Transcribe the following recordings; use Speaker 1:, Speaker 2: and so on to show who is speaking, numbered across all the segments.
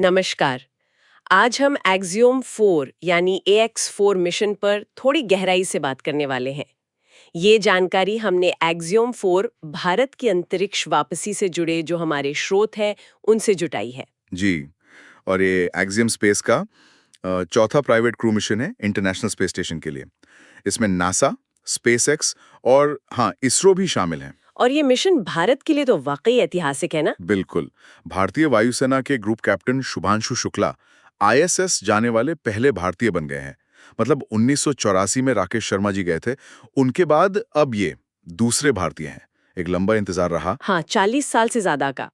Speaker 1: नमस्कार। आज हम एक्सियोम 4 यानी AX4 मिशन पर थोड़ी गहराई से बात करने वाले हैं। ये जानकारी हमने एक्सियोम 4 भारत की अंतरिक्ष वापसी से जुड़े जो हमारे स्रोत हैं उनसे जुटाई है।
Speaker 2: जी। और ये एक्सियम स्पेस का चौथा प्राइवेट क्रू मिशन है इंटरनेशनल स्पेस स्टेशन के लिए। इसमें नासा, स्पेसएक्स और हाँ, इसरो भी शामिल हैं।
Speaker 1: और ये मिशन भारत के लिए तो वाकई ऐतिहासिक है ना।
Speaker 2: बिल्कुल। भारतीय वायुसेना के group captain Shubhanshu Shukla ISS जाने वाले पहले भारतीय बन गए हैं। मतलब 1984 में राकेश शर्मा जी गए थे। उनके बाद अब ये दूसरे भारतीय हैं। एक लंबा इंतजार रहा।
Speaker 1: हाँ, 40 साल से ज्यादा का।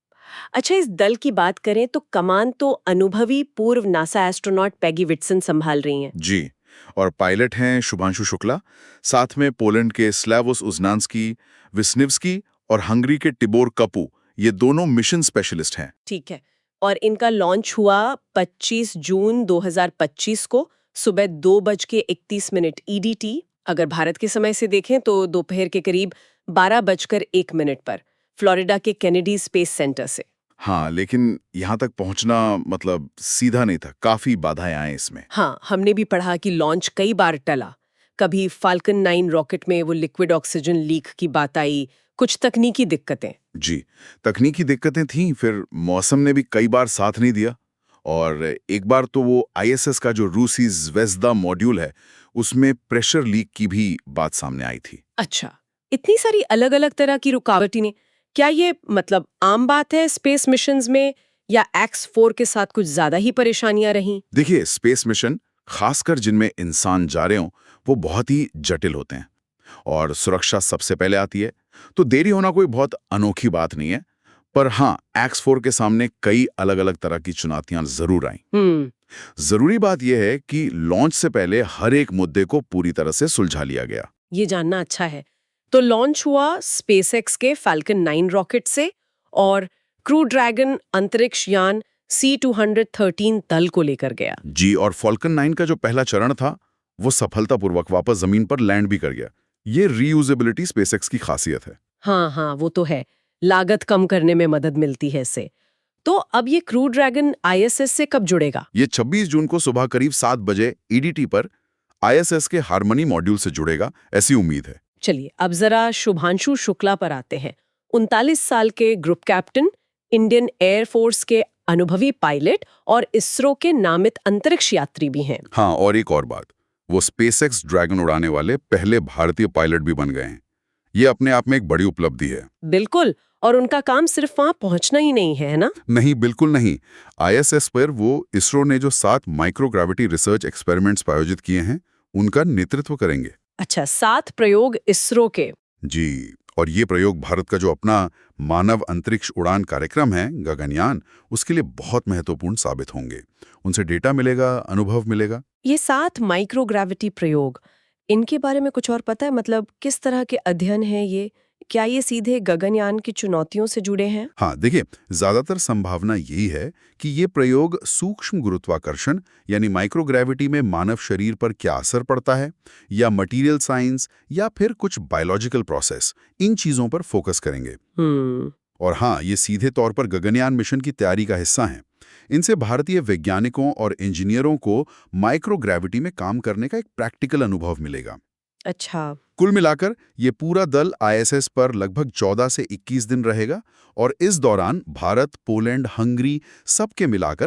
Speaker 1: अच्छा, इस दल की बात करें तो कमान तो अनुभवी पूर्व नासा एस्ट्रोनॉट पैगी विटसन संभाल रही हैं।
Speaker 2: जी। और पायलट हैं शुभांशु शुक्ला, साथ में पोलैंड के स्लैवोस उज़नान्स्की, विस्निव्स्की और हंगरी के टिबोर कपू, ये दोनों मिशन स्पेशलिस्ट हैं।
Speaker 1: ठीक है। और इनका लॉन्च हुआ 25 जून 2025 को सुबह 2:31 EDT। अगर भारत के समय से देखें तो दोपहर के करीब 12:01 पर फ्लोरिडा के केनेडी स्पेस सेंटर से।
Speaker 2: हाँ, लेकिन यहाँ तक पहुँचना मतलब सीधा नहीं था, काफी बाधाएं आए इसमें।
Speaker 1: हाँ, हमने भी पढ़ा कि लॉन्च कई बार टला। कभी फाल्कन 9 रॉकेट में वो लिक्विड ऑक्सीजन लीक की बात आई, कुछ तकनीकी दिक्कतें।
Speaker 2: जी, तकनीकी दिक्कतें थीं, फिर मौसम ने भी कई बार साथ नहीं दिया। और एक बार तो वो ISS का जो रूसी ज़्वेज़दा मॉड्यूल है, उसमें प्रेशर लीक की भी बात सामने आई थी।
Speaker 1: अच्छा, इतनी सारी अलग-अलग तरह की रुकावटें ने, क्या ये मतलब आम बात है स्पेस मिशंस में, या X4 के साथ कुछ ज्यादा ही परेशानियां रहीं?
Speaker 2: देखिए, स्पेस मिशन, खासकर जिनमें इंसान जा रहे हों, वो बहुत ही जटिल होते हैं और सुरक्षा सबसे पहले आती है। तो देरी होना कोई बहुत अनोखी बात नहीं है। पर हाँ, X4 के सामने कई अलग-अलग तरह की चुनौतियां जरूर आईं।
Speaker 1: हम्म।
Speaker 2: जरूरी बात यह है कि लॉन्च से पहले हर एक मुद्दे को पूरी तरह से सुलझा लिया गया।
Speaker 1: ये जानना अच्छा है। तो लॉन्च हुआ स्पेसएक्स के फाल्कन 9 रॉकेट से, और क्रू ड्रैगन अंतरिक्ष यान C213 दल को लेकर गया।
Speaker 2: जी, और फॉल्कन 9 का जो पहला चरण था, वो सफलतापूर्वक वापस जमीन पर लैंड भी कर गया। ये रीयूजेबिलिटी स्पेसएक्स की खासियत है।
Speaker 1: हाँ हाँ, वो तो है। लागत कम करने में मदद मिलती है इससे। तो अब ये क्रू ड्रैगन ISS से कब जुड़ेगा?
Speaker 2: ये 26 जून को सुबह करीब 7 बजे EDT पर ISS के हार्मनी मॉड्यूल से जुड़ेगा, ऐसी उम्मीद है।
Speaker 1: चलिए, अब जरा शुभांशु शुक्ला पर आते हैं। 39 साल के ग्रुप कैप्टन, इंडियन एयरफोर्स के अनुभवी पायलट और इसरो के नामित अंतरिक्ष यात्री भी हैं।
Speaker 2: हाँ, और एक और बात, वो स्पेसएक्स ड्रैगन उड़ाने वाले पहले भारतीय पायलट भी बन गए हैं। ये अपने आप में एक बड़ी उपलब्धि है।
Speaker 1: बिल्कुल। और उनका काम सिर्फ वहां पहुंचना ही नहीं है ना?
Speaker 2: नहीं, बिल्कुल नहीं। ISS पर वो इसरो ने जो 7 माइक्रोग्रेविटी रिसर्च एक्सपेरिमेंट्स आयोजित किए हैं, उनका नेतृत्व करेंगे।
Speaker 1: अच्छा, 7 प्रयोग इसरो के।
Speaker 2: जी, और ये प्रयोग भारत का जो अपना मानव अंतरिक्ष उड़ान कार्यक्रम है, गगनयान, उसके लिए बहुत महत्वपूर्ण साबित होंगे। उनसे डेटा मिलेगा, अनुभव मिलेगा।
Speaker 1: ये 7 माइक्रोग्रेविटी प्रयोग, इनके बारे में कुछ और पता है? मतलब किस तरह के अध्ययन है ये? क्या ये सीधे गगनयान की चुनौतियों से जुड़े हैं?
Speaker 2: हाँ, देखिए, ज्यादातर संभावना यही है कि ये प्रयोग सूक्ष्म गुरुत्वाकर्षण यानी माइक्रोग्रेविटी में मानव शरीर पर क्या असर पड़ता है, या मटेरियल साइंस, या फिर कुछ बायोलॉजिकल प्रोसेस, इन चीजों पर फोकस करेंगे। और हाँ, ये सीधे तौर पर गगनयान मिशन की तैयारी का हिस्सा हैं। इनसे भारतीय वैज्ञानिकों और इंजीनियरों को माइक्रोग्रेविटी में काम करने का एक प्रैक्टिकल अनुभव मिलेगा।
Speaker 1: अच्छा।
Speaker 2: कुल मिलाकर ये पूरा दल ISS पर लगभग 14 से 21 दिन रहेगा, और इस दौरान भारत, पोलैंड, हंगरी सबके मिलाकर